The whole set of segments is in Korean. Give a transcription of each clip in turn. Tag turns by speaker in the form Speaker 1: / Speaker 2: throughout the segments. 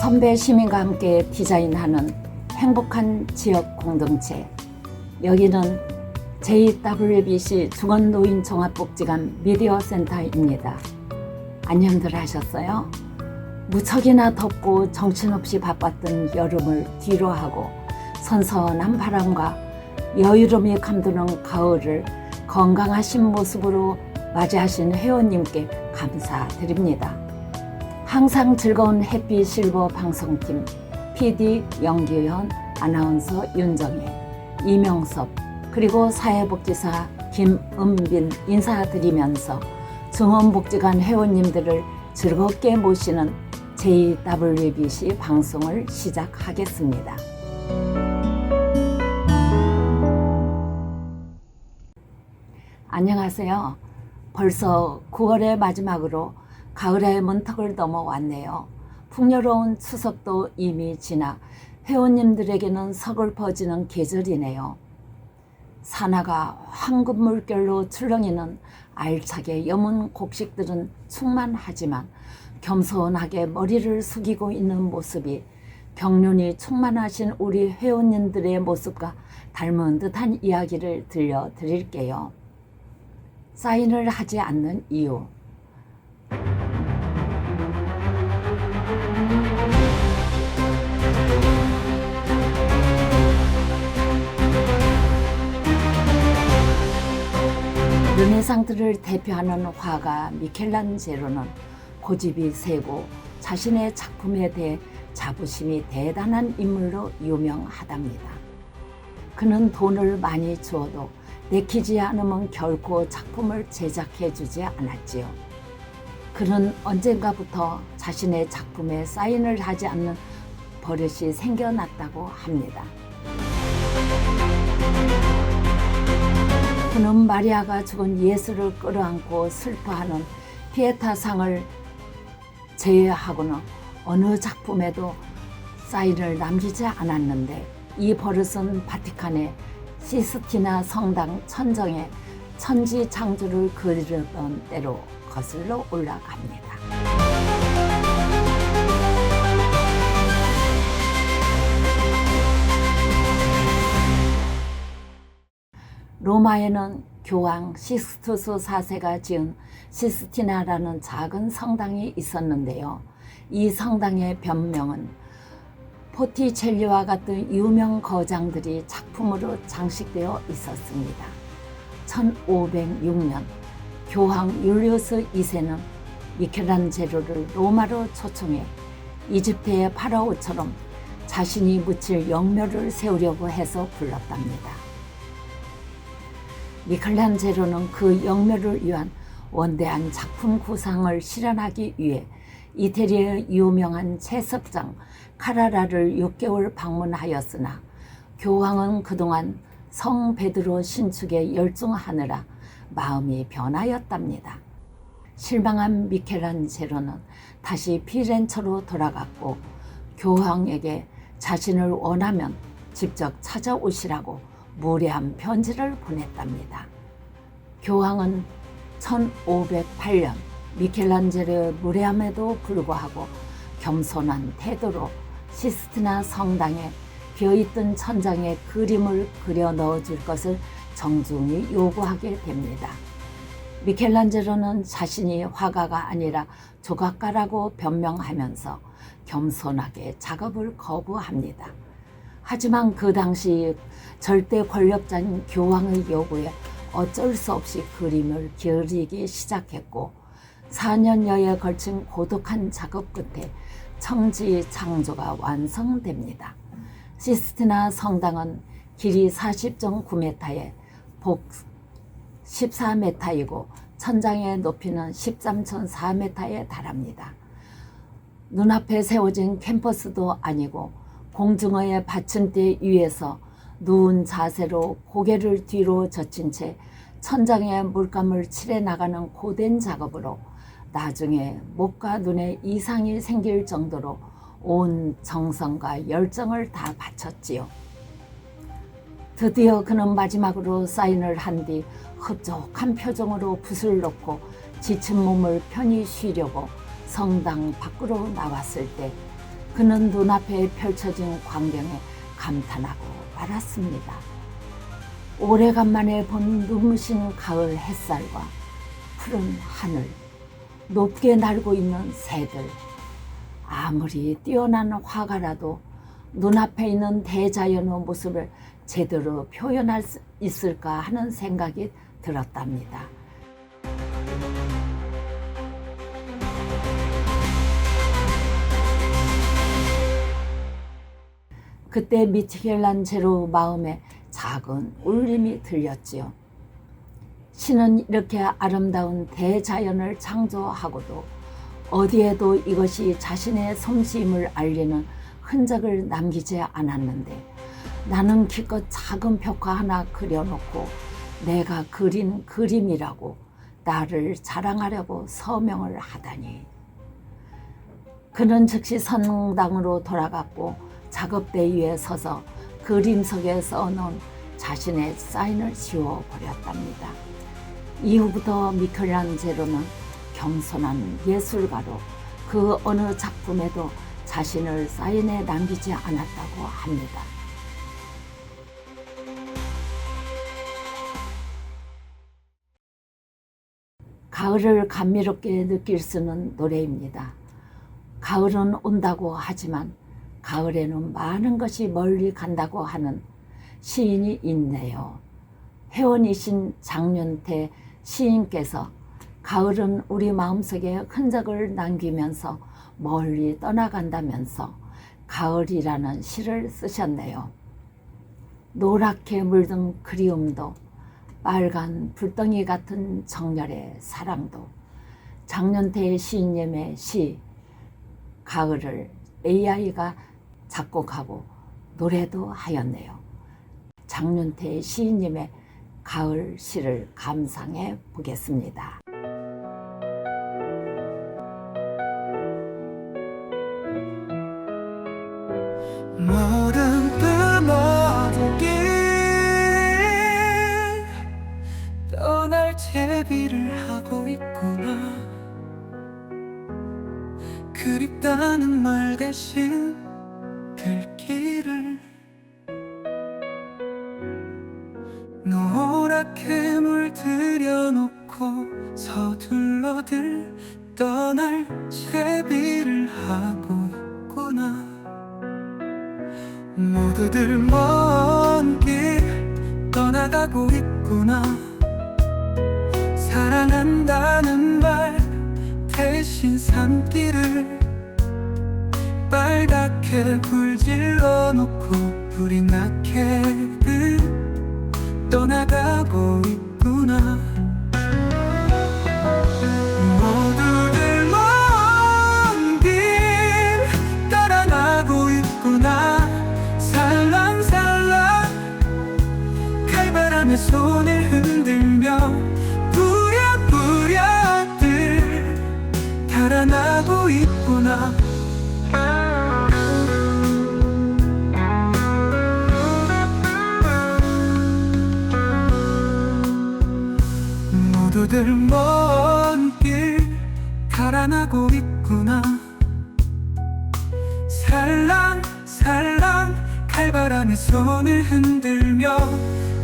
Speaker 1: 선배 시민과 함께 디자인하는 행복한 지역 공동체. 여기는 JWBC 중원노인종합복지관 미디어센터입니다. 안녕들 하셨어요? 무척이나 덥고 정신없이 바빴던 여름을 뒤로하고 선선한 바람과 여유로움이 감도는 가을을 건강하신 모습으로 맞이하신 회원님께 감사드립니다. 항상 즐거운 해피실버 방송팀 PD 영규현, 아나운서 윤정혜, 이명섭, 그리고 사회복지사 김은빈 인사드리면서 중원복지관 회원님들을 즐겁게 모시는 JWBC 방송을 시작하겠습니다. 안녕하세요. 벌써 9월의 마지막으로 가을의 문턱을 넘어왔네요. 풍요로운 추석도 이미 지나 회원님들에게는 서글퍼지는 계절이네요. 산하가 황금 물결로 출렁이는 알차게 여문 곡식들은 충만하지만 겸손하게 머리를 숙이고 있는 모습이 경륜이 충만하신 우리 회원님들의 모습과 닮은 듯한 이야기를 들려드릴게요. 사인을 하지 않는 이유. 르네상스를 대표하는 화가 미켈란젤로는 고집이 세고 자신의 작품에 대해 자부심이 대단한 인물로 유명하답니다. 그는 돈을 많이 주어도 내키지 않으면 결코 작품을 제작해주지 않았지요. 그는 언젠가부터 자신의 작품에 사인을 하지 않는 버릇이 생겨났다고 합니다. 그는 마리아가 죽은 예수를 끌어안고 슬퍼하는 피에타상을 제외하고는 어느 작품에도 사인을 남기지 않았는데, 이 버릇은 바티칸의 시스티나 성당 천정에 천지 창조를 그리던 때로 거슬러 올라갑니다. 로마에는 교황 시스투스 4세가 지은 시스티나라는 작은 성당이 있었는데요. 이 성당의 변명은 포티첼리와 같은 유명 거장들이 작품으로 장식되어 있었습니다. 1506년 교황 율리우스 2세는 미켈란젤로를 로마로 초청해 이집트의 파라오처럼 자신이 묻힐 영묘를 세우려고 해서 불렀답니다. 미켈란젤로는 그 영묘를 위한 원대한 작품 구상을 실현하기 위해 이태리의 유명한 채석장 카라라를 6개월 방문하였으나 교황은 그동안 성 베드로 신축에 열중하느라 마음이 변하였답니다. 실망한 미켈란젤로는 다시 피렌체로 돌아갔고 교황에게 자신을 원하면 직접 찾아오시라고 무례한 편지를 보냈답니다. 교황은 1508년 미켈란젤로의 무례함에도 불구하고 겸손한 태도로 시스티나 성당에 비어있던 천장에 그림을 그려 넣어줄 것을 정중히 요구하게 됩니다. 미켈란젤로는 자신이 화가가 아니라 조각가라고 변명하면서 겸손하게 작업을 거부합니다. 하지만 그 당시 절대 권력자인 교황의 요구에 어쩔 수 없이 그림을 그리기 시작했고 4년여에 걸친 고독한 작업 끝에 청지 창조가 완성됩니다. 시스티나 성당은 길이 40.9m에 복 14m이고 천장의 높이는 13.4m에 달합니다. 눈앞에 세워진 캠퍼스도 아니고 공중어의 받침대 위에서 누운 자세로 고개를 뒤로 젖힌 채 천장에 물감을 칠해 나가는 고된 작업으로 나중에 목과 눈에 이상이 생길 정도로 온 정성과 열정을 다 바쳤지요. 드디어 그는 마지막으로 사인을 한 뒤 흡족한 표정으로 붓을 놓고 지친 몸을 편히 쉬려고 성당 밖으로 나왔을 때 그는 눈앞에 펼쳐진 광경에 감탄하고 말았습니다. 오래간만에 본 눈부신 가을 햇살과 푸른 하늘, 높게 날고 있는 새들, 아무리 뛰어난 화가라도 눈앞에 있는 대자연의 모습을 제대로 표현할 수 있을까 하는 생각이 들었답니다. 그때 미켈란젤로 마음에 작은 울림이 들렸지요. 신은 이렇게 아름다운 대자연을 창조하고도 어디에도 이것이 자신의 솜씨임을 알리는 흔적을 남기지 않았는데, 나는 기껏 작은 벽화 하나 그려놓고 내가 그린 그림이라고 나를 자랑하려고 서명을 하다니. 그는 즉시 성당으로 돌아갔고 작업대 위에 서서 그림석에 써놓은 자신의 사인을 지워버렸답니다. 이후부터 미켈란젤로는 겸손한 예술가로 그 어느 작품에도 자신을 사인해 남기지 않았다고 합니다. 가을을 감미롭게 느낄 수 있는 노래입니다. 가을은 온다고 하지만 가을에는 많은 것이 멀리 간다고 하는 시인이 있네요. 회원이신 장윤태 시인께서 가을은 우리 마음속에 흔적을 남기면서 멀리 떠나간다면서 가을이라는 시를 쓰셨네요. 노랗게 물든 그리움도, 빨간 불덩이 같은 정열의 사랑도, 장윤태 시인님의 시 가을을 AI가 작곡하고 노래도 하였네요. 장윤태 시인님의 가을 시를 감상해 보겠습니다.
Speaker 2: 모든 뜸어린 길 떠날 채비를 하고 있구나. 그립다는 말 대신 글귀를 노랗게 물들여놓고 서둘러들 떠날 채비를 하고 있구나. 모두들 먼 길 떠나가고 있구나. 사랑한다는 말 대신 산길을 빨갛게 불질러 놓고 불이 나게 떠나가고 있구나. 모두들 먼 길 따라가고 있구나. 살랑살랑 칼바람에 손을 흔들며 부랴부랴들 달아나고 있구나. 모두들 먼 길 달아나고 있구나. 살랑살랑 칼바람에 손을 흔들며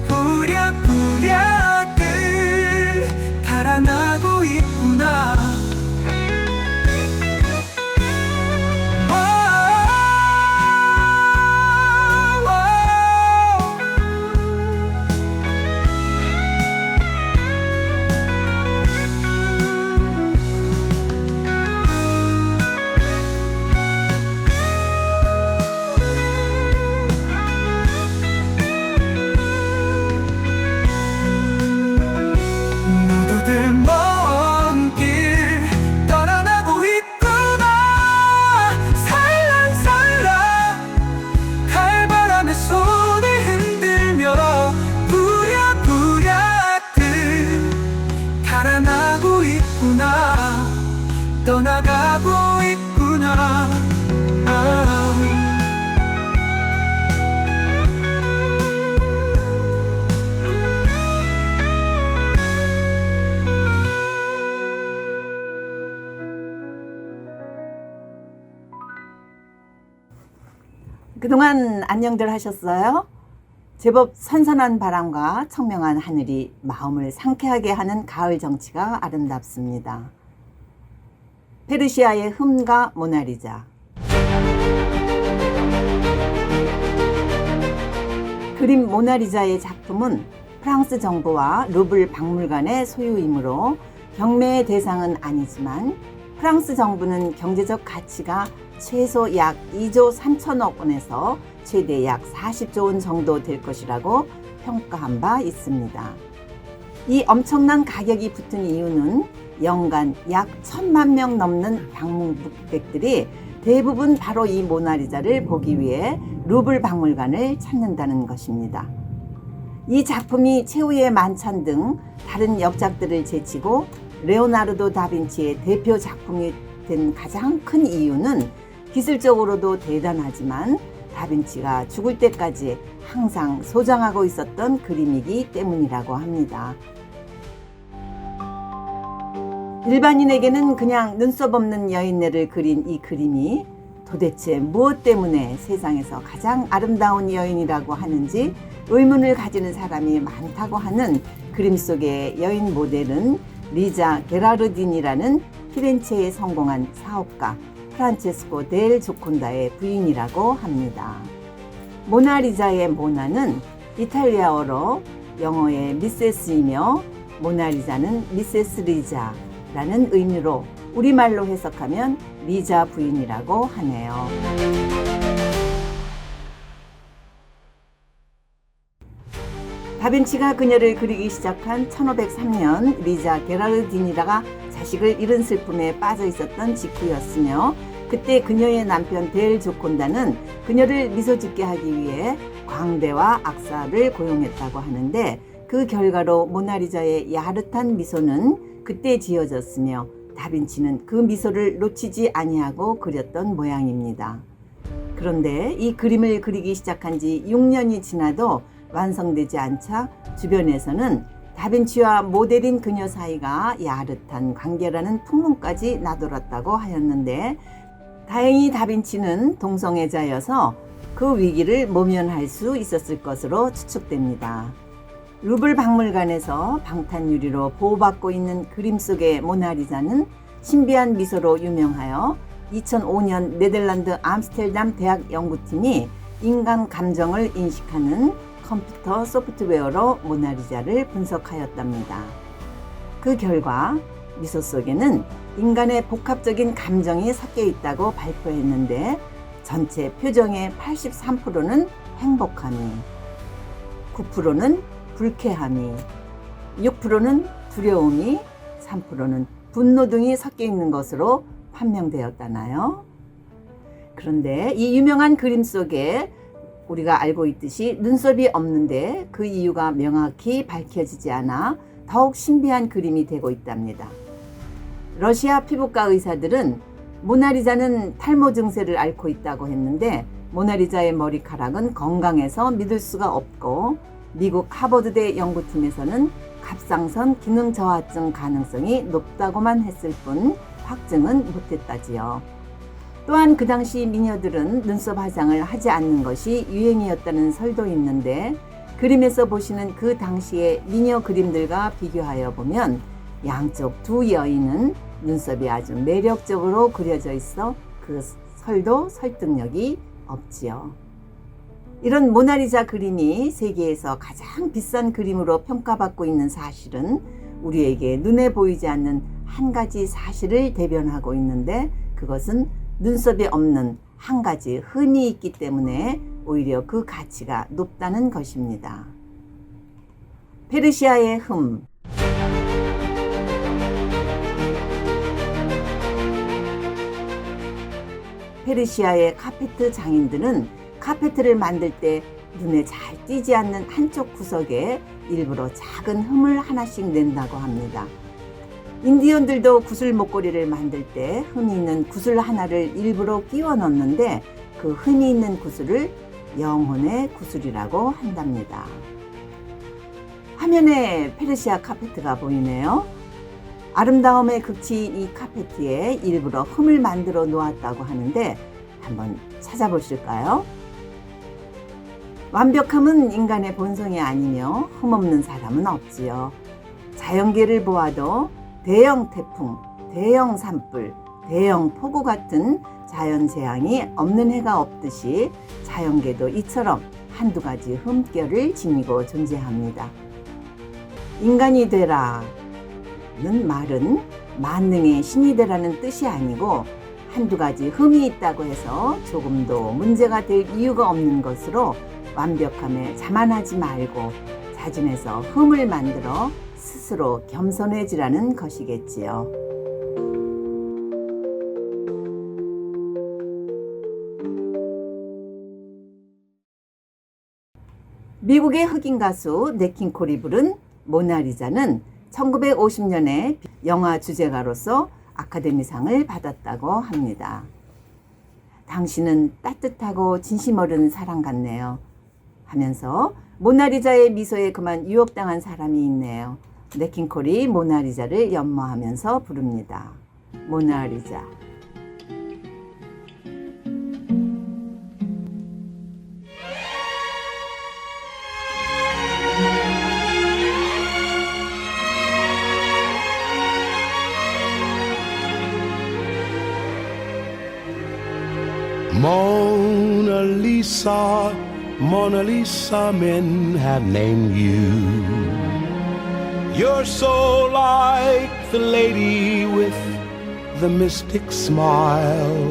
Speaker 2: 부랴부랴들 달아나고 있구나.
Speaker 3: 그동안 안녕들 하셨어요? 제법 선선한 바람과 청명한 하늘이 마음을 상쾌하게 하는 가을 정치가 아름답습니다. 페르시아의 흠과 모나리자. 그림 모나리자의 작품은 프랑스 정부와 루블 박물관의 소유이므로 경매의 대상은 아니지만 프랑스 정부는 경제적 가치가 최소 약 2조 3천억 원에서 최대 약 40조 원 정도 될 것이라고 평가한 바 있습니다. 이 엄청난 가격이 붙은 이유는 연간 약 1,000만 명 넘는 방문객들이 대부분 바로 이 모나리자를 보기 위해 루블 박물관을 찾는다는 것입니다. 이 작품이 최후의 만찬 등 다른 역작들을 제치고 레오나르도 다빈치의 대표 작품이 된 가장 큰 이유는 기술적으로도 대단하지만 다빈치가 죽을 때까지 항상 소장하고 있었던 그림이기 때문이라고 합니다. 일반인에게는 그냥 눈썹 없는 여인네를 그린 이 그림이 도대체 무엇 때문에 세상에서 가장 아름다운 여인이라고 하는지 의문을 가지는 사람이 많다고 하는 그림 속의 여인 모델은 리자 게라르디니라는 피렌체에 성공한 사업가 프란체스코 델 조콘다의 부인이라고 합니다. 모나리자의 모나는 이탈리아어로 영어의 미세스이며 모나리자는 미세스 리자라는 의미로 우리말로 해석하면 리자 부인이라고 하네요. 다빈치가 그녀를 그리기 시작한 1503년 리자 게라르디니라가 자식을 잃은 슬픔에 빠져 있었던 직후였으며 그때 그녀의 남편 델 조콘다는 그녀를 미소 짓게 하기 위해 광대와 악사를 고용했다고 하는데 그 결과로 모나리자의 야릇한 미소는 그때 지어졌으며 다빈치는 그 미소를 놓치지 아니하고 그렸던 모양입니다. 그런데 이 그림을 그리기 시작한 지 6년이 지나도 완성되지 않자 주변에서는 다빈치와 모델인 그녀 사이가 야릇한 관계라는 풍문까지 나돌았다고 하였는데 다행히 다빈치는 동성애자여서 그 위기를 모면할 수 있었을 것으로 추측됩니다. 루블 박물관에서 방탄유리로 보호받고 있는 그림 속의 모나리자는 신비한 미소로 유명하여 2005년 네덜란드 암스테르담 대학 연구팀이 인간 감정을 인식하는 컴퓨터 소프트웨어로 모나리자를 분석하였답니다. 그 결과 미소 속에는 인간의 복합적인 감정이 섞여 있다고 발표했는데 전체 표정의 83%는 행복함이, 9%는 불쾌함이, 6%는 두려움이, 3%는 분노 등이 섞여 있는 것으로 판명되었다나요? 그런데 이 유명한 그림 속에 우리가 알고 있듯이 눈썹이 없는데 그 이유가 명확히 밝혀지지 않아 더욱 신비한 그림이 되고 있답니다. 러시아 피부과 의사들은 모나리자는 탈모 증세를 앓고 있다고 했는데 모나리자의 머리카락은 건강해서 믿을 수가 없고 미국 하버드대 연구팀에서는 갑상선 기능 저하증 가능성이 높다고만 했을 뿐 확증은 못했다지요. 또한 그 당시 미녀들은 눈썹 화장을 하지 않는 것이 유행이었다는 설도 있는데 그림에서 보시는 그 당시의 미녀 그림들과 비교하여 보면 양쪽 두 여인은 눈썹이 아주 매력적으로 그려져 있어 그 설도 설득력이 없지요. 이런 모나리자 그림이 세계에서 가장 비싼 그림으로 평가받고 있는 사실은 우리에게 눈에 보이지 않는 한 가지 사실을 대변하고 있는데 그것은 눈썹이 없는 한 가지 흠이 있기 때문에 오히려 그 가치가 높다는 것입니다. 페르시아의 흠. 페르시아의 카페트 장인들은 카페트를 만들 때 눈에 잘 띄지 않는 한쪽 구석에 일부러 작은 흠을 하나씩 낸다고 합니다. 인디언들도 구슬 목걸이를 만들 때 흠이 있는 구슬 하나를 일부러 끼워 넣는데 그 흠이 있는 구슬을 영혼의 구슬이라고 한답니다. 화면에 페르시아 카페트가 보이네요. 아름다움의 극치인 이 카페트에 일부러 흠을 만들어 놓았다고 하는데 한번 찾아보실까요? 완벽함은 인간의 본성이 아니며 흠없는 사람은 없지요. 자연계를 보아도 대형 태풍, 대형 산불, 대형 폭우 같은 자연 재앙이 없는 해가 없듯이 자연계도 이처럼 한두 가지 흠결을 지니고 존재합니다. 인간이 되라는 말은 만능의 신이 되라는 뜻이 아니고 한두 가지 흠이 있다고 해서 조금도 문제가 될 이유가 없는 것으로 완벽함에 자만하지 말고 자진해서 흠을 만들어 스스로 겸손해지라는 것이겠지요. 미국의 흑인 가수 넷 킹 콜이 부른 모나리자는 1950년에 영화 주제가로서 아카데미상을 받았다고 합니다. 당신은 따뜻하고 진심 어른 사랑 같네요 하면서 모나리자의 미소에 그만 유혹당한 사람이 있네요. 넷 킹 콜이 모나리자를 연모하면서 부릅니다. 모나리자.
Speaker 4: Mona Lisa, Mona Lisa, men have named you. You're so like the lady with the mystic smile.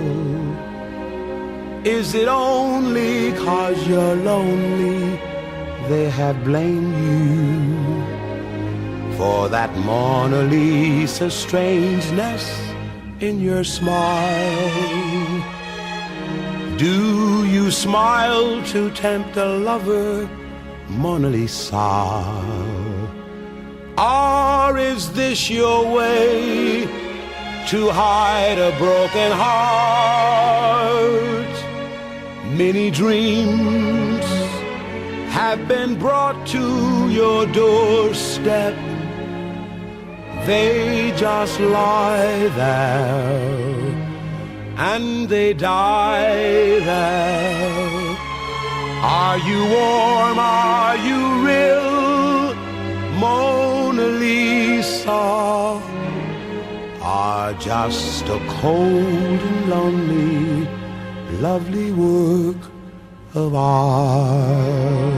Speaker 4: Is it only 'cause you're lonely they have blamed you for that Mona Lisa strangeness in your smile? Do you smile to tempt a lover, Mona Lisa? Or is this your way to hide a broken heart? Many dreams have been brought to your doorstep. They just lie there and they die there. Are you warm? Are you real, Mona Lisa? Or just a cold and lonely, lovely work of art?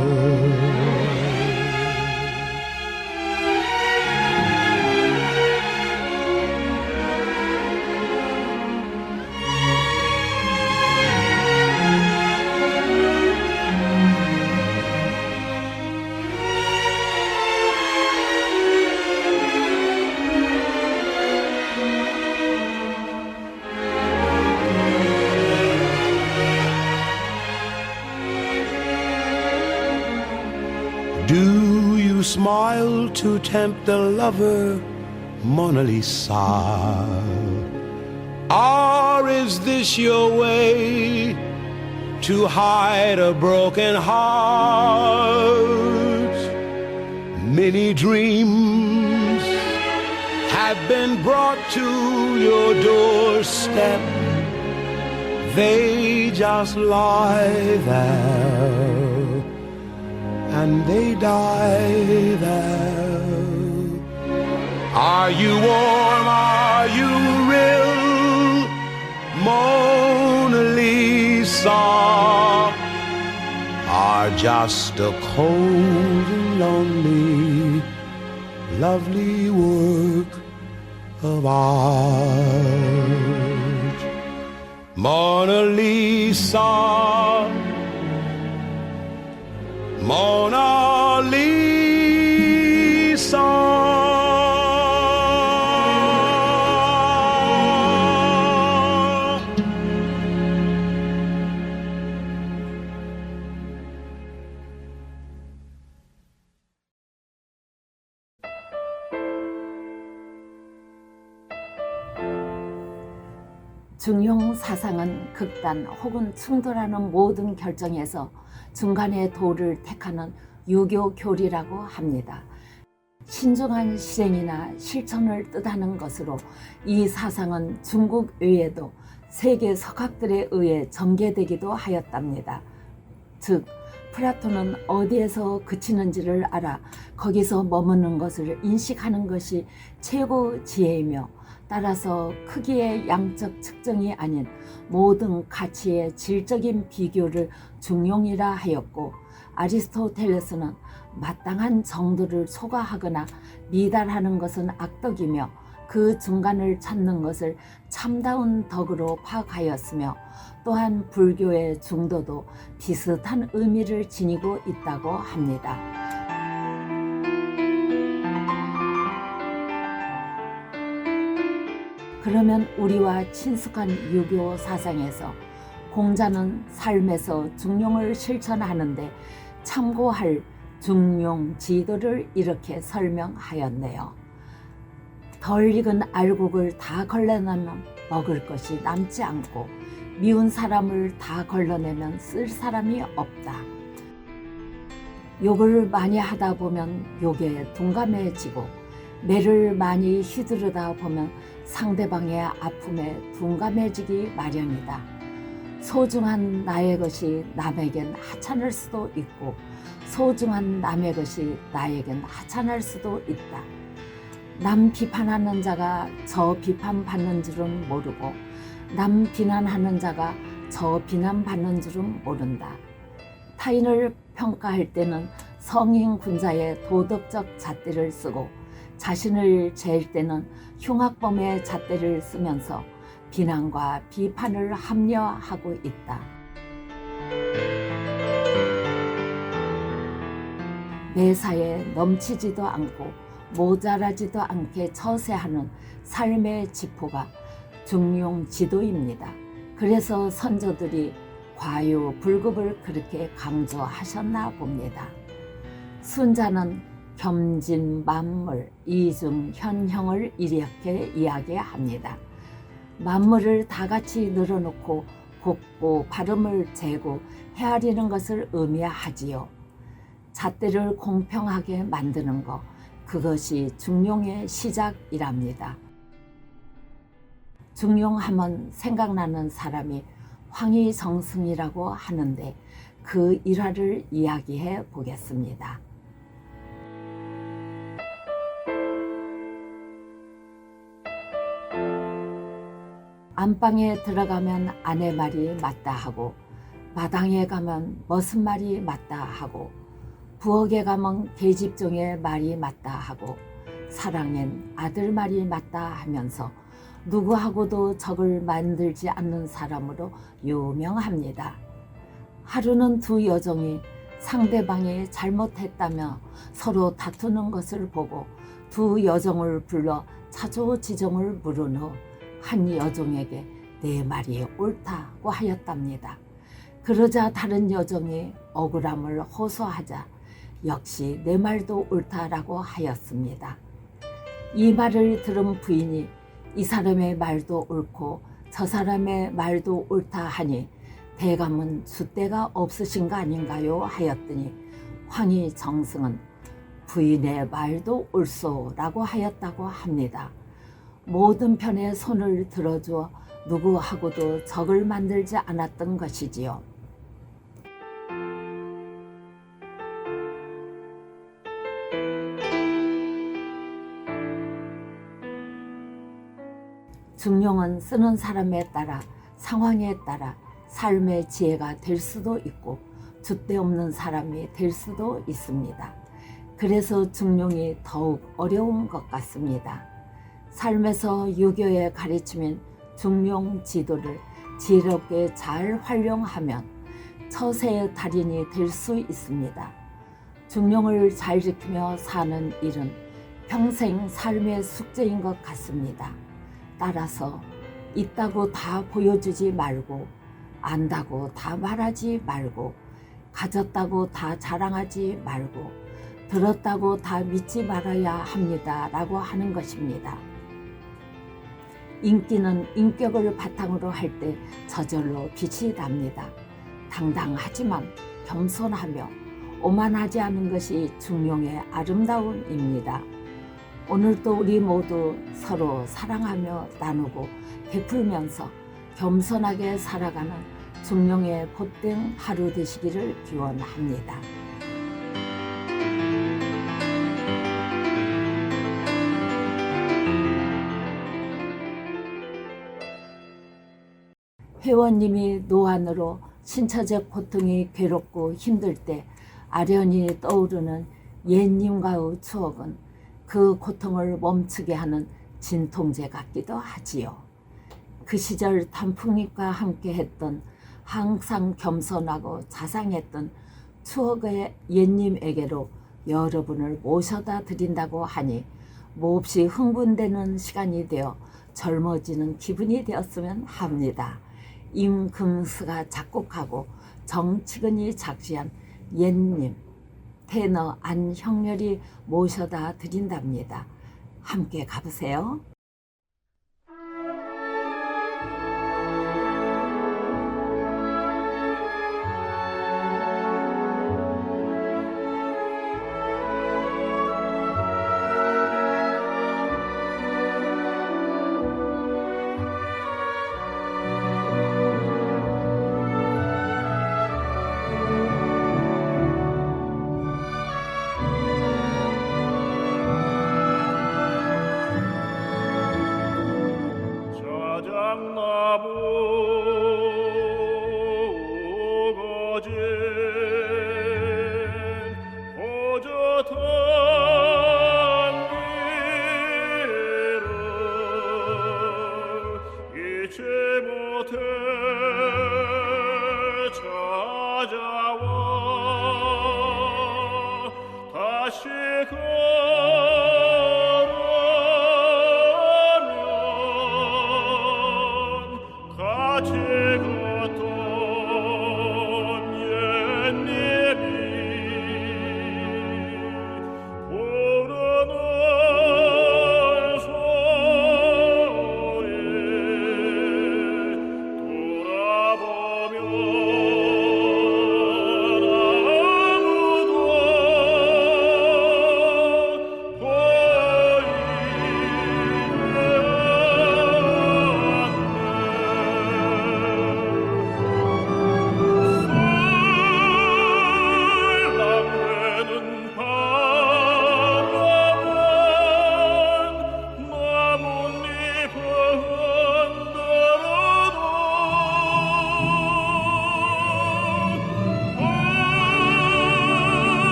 Speaker 4: Do you smile to tempt a lover, Mona Lisa? Or is this your way to hide a broken heart? Many dreams have been brought to your doorstep. They just lie there and they die there. Are you warm? Are you real, Mona Lisa? Or just a cold and lonely, lovely work of art? Mona Lisa, Mona Lisa.
Speaker 1: 중용 사상은 극단 혹은 충돌하는 모든 결정에서 중간의 도를 택하는 유교 교리라고 합니다. 신중한 실행이나 실천을 뜻하는 것으로 이 사상은 중국 외에도 세계 석학들에 의해 전개되기도 하였답니다. 즉 플라톤은 어디에서 그치는지를 알아 거기서 머무는 것을 인식하는 것이 최고 지혜이며 따라서 크기의 양적 측정이 아닌 모든 가치의 질적인 비교를 중용이라 하였고, 아리스토텔레스는 마땅한 정도를 초과하거나 미달하는 것은 악덕이며 그 중간을 찾는 것을 참다운 덕으로 파악하였으며, 또한 불교의 중도도 비슷한 의미를 지니고 있다고 합니다. 그러면 우리와 친숙한 유교 사상에서 공자는 삶에서 중용을 실천하는데 참고할 중용 지도를 이렇게 설명하였네요. 덜 익은 알곡을 다 걸러내면 먹을 것이 남지 않고, 미운 사람을 다 걸러내면 쓸 사람이 없다. 욕을 많이 하다 보면 욕에 둔감해지고, 매를 많이 휘두르다 보면 상대방의 아픔에 둔감해지기 마련이다. 소중한 나의 것이 남에겐 하찮을 수도 있고, 소중한 남의 것이 나에겐 하찮을 수도 있다. 남 비판하는 자가 저 비판받는 줄은 모르고, 남 비난하는 자가 저 비난받는 줄은 모른다. 타인을 평가할 때는 성인 군자의 도덕적 잣대를 쓰고, 자신을 재일 때는 흉악범의 잣대를 쓰면서 비난과 비판을 합리화하고 있다. 매사에 넘치지도 않고 모자라지도 않게 처세하는 삶의 지포가 중용 지도입니다. 그래서 선조들이 과유불급을 그렇게 강조하셨나 봅니다. 순자는 겸진만물, 이중현형을 이렇게 이야기합니다. 만물을 다 같이 늘어놓고 곱고 발음을 재고 헤아리는 것을 의미하지요. 잣대를 공평하게 만드는 것, 그것이 중용의 시작이랍니다. 중용하면 생각나는 사람이 황희정승이라고 하는데, 그 일화를 이야기해 보겠습니다. 안방에 들어가면 아내 말이 맞다 하고, 마당에 가면 머슴 말이 맞다 하고, 부엌에 가면 계집종의 말이 맞다 하고, 사랑엔 아들 말이 맞다 하면서 누구하고도 적을 만들지 않는 사람으로 유명합니다. 하루는 두 여종이 상대방이 잘못했다며 서로 다투는 것을 보고 두 여종을 불러 차조지종을 물은 후 한 여종에게 내 말이 옳다고 하였답니다. 그러자 다른 여종이 억울함을 호소하자 역시 내 말도 옳다라고 하였습니다. 이 말을 들은 부인이 이 사람의 말도 옳고 저 사람의 말도 옳다 하니 대감은 줏대가 없으신 거 아닌가요? 하였더니 황희정승은 부인의 말도 옳소라고 하였다고 합니다. 모든 편에 손을 들어주어 누구하고도 적을 만들지 않았던 것이지요. 중용은 쓰는 사람에 따라, 상황에 따라 삶의 지혜가 될 수도 있고 줏대 없는 사람이 될 수도 있습니다. 그래서 중용이 더욱 어려운 것 같습니다. 삶에서 유교의 가르침인 중용 지도를 지혜롭게 잘 활용하면 처세의 달인이 될 수 있습니다. 중용을 잘 지키며 사는 일은 평생 삶의 숙제인 것 같습니다. 따라서 있다고 다 보여주지 말고, 안다고 다 말하지 말고, 가졌다고 다 자랑하지 말고, 들었다고 다 믿지 말아야 합니다 라고 하는 것입니다. 인기는 인격을 바탕으로 할 때 저절로 빛이 납니다. 당당하지만 겸손하며 오만하지 않은 것이 중용의 아름다움입니다. 오늘도 우리 모두 서로 사랑하며 나누고 베풀면서 겸손하게 살아가는 중룡의 복된 하루 되시기를 기원합니다. 회원님이 노안으로 신체적 고통이 괴롭고 힘들 때 아련히 떠오르는 옛님과의 추억은 그 고통을 멈추게 하는 진통제 같기도 하지요. 그 시절 단풍잎과 함께 했던 항상 겸손하고 자상했던 추억의 옛님에게로 여러분을 모셔다 드린다고 하니 몹시 흥분되는 시간이 되어 젊어지는 기분이 되었으면 합니다. 임금스가 작곡하고 정치근이 작시한 옛님, 테너 안형렬이 모셔다 드린답니다. 함께 가보세요.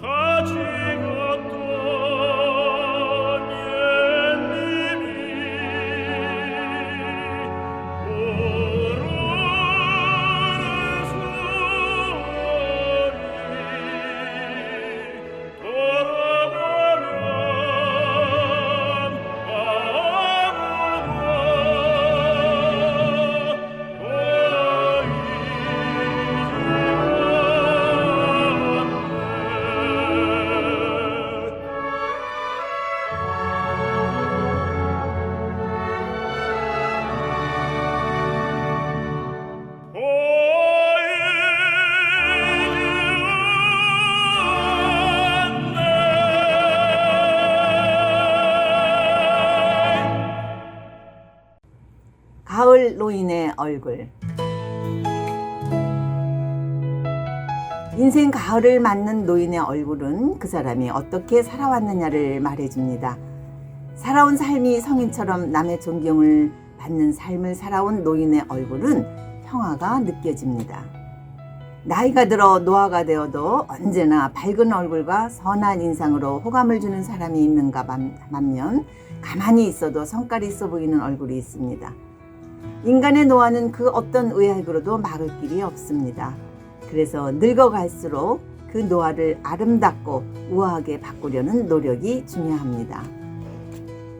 Speaker 5: 가지 것도
Speaker 3: 가을 노인의 얼굴. 인생 가을을 맞는 노인의 얼굴은 그 사람이 어떻게 살아왔느냐를 말해줍니다. 살아온 삶이 성인처럼 남의 존경을 받는 삶을 살아온 노인의 얼굴은 평화가 느껴집니다. 나이가 들어 노화가 되어도 언제나 밝은 얼굴과 선한 인상으로 호감을 주는 사람이 있는가 반면 가만히 있어도 성깔이 있어 보이는 얼굴이 있습니다. 인간의 노화는 그 어떤 의학으로도 막을 길이 없습니다. 그래서 늙어갈수록 그 노화를 아름답고 우아하게 바꾸려는 노력이 중요합니다.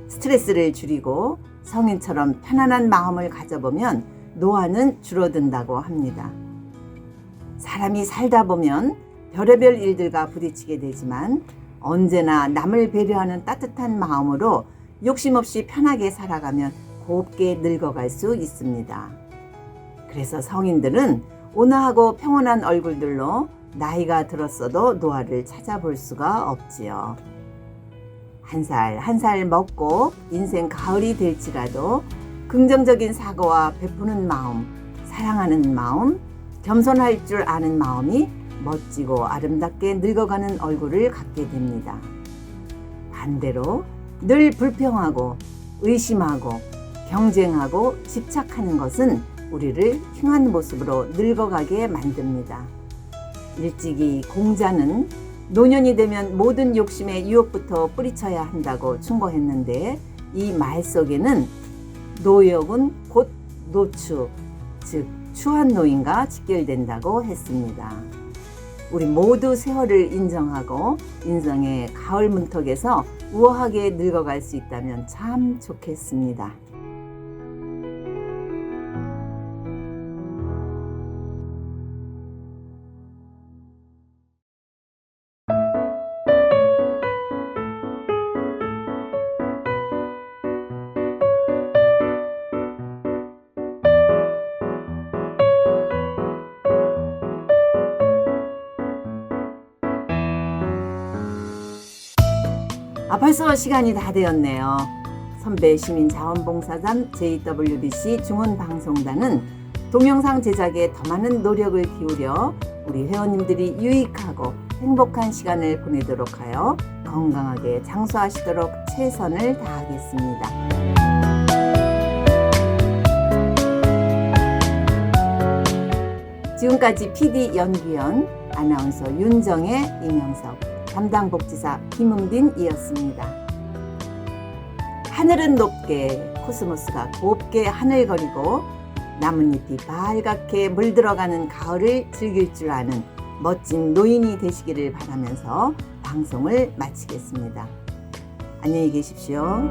Speaker 3: 스트레스를 줄이고 성인처럼 편안한 마음을 가져보면 노화는 줄어든다고 합니다. 사람이 살다 보면 별의별 일들과 부딪히게 되지만 언제나 남을 배려하는 따뜻한 마음으로 욕심 없이 편하게 살아가면 곱게 늙어갈 수 있습니다. 그래서 성인들은 온화하고 평온한 얼굴들로 나이가 들었어도 노화를 찾아볼 수가 없지요. 한 살 한 살 먹고 인생 가을이 될지라도 긍정적인 사고와 베푸는 마음, 사랑하는 마음, 겸손할 줄 아는 마음이 멋지고 아름답게 늙어가는 얼굴을 갖게 됩니다. 반대로 늘 불평하고 의심하고 경쟁하고 집착하는 것은 우리를 흉한 모습으로 늙어가게 만듭니다. 일찍이 공자는 노년이 되면 모든 욕심의 유혹부터 뿌리쳐야 한다고 충고했는데 이 말 속에는 노역은 곧 노추, 즉 추한 노인과 직결된다고 했습니다. 우리 모두 세월을 인정하고 인생의 가을 문턱에서 우아하게 늙어갈 수 있다면 참 좋겠습니다. 벌써 시간이 다 되었네요. 선배 시민자원봉사단 JWBC 중원방송단은 동영상 제작에 더 많은 노력을 기울여 우리 회원님들이 유익하고 행복한 시간을 보내도록 하여 건강하게 장수하시도록 최선을 다하겠습니다. 지금까지 PD 연기연, 아나운서 윤정혜, 이명석, 담당 복지사 김은빈이었습니다. 하늘은 높게, 코스모스가 곱게 하늘거리고 나뭇잎이 발갛게 물들어가는 가을을 즐길 줄 아는 멋진 노인이 되시기를 바라면서 방송을 마치겠습니다. 안녕히 계십시오.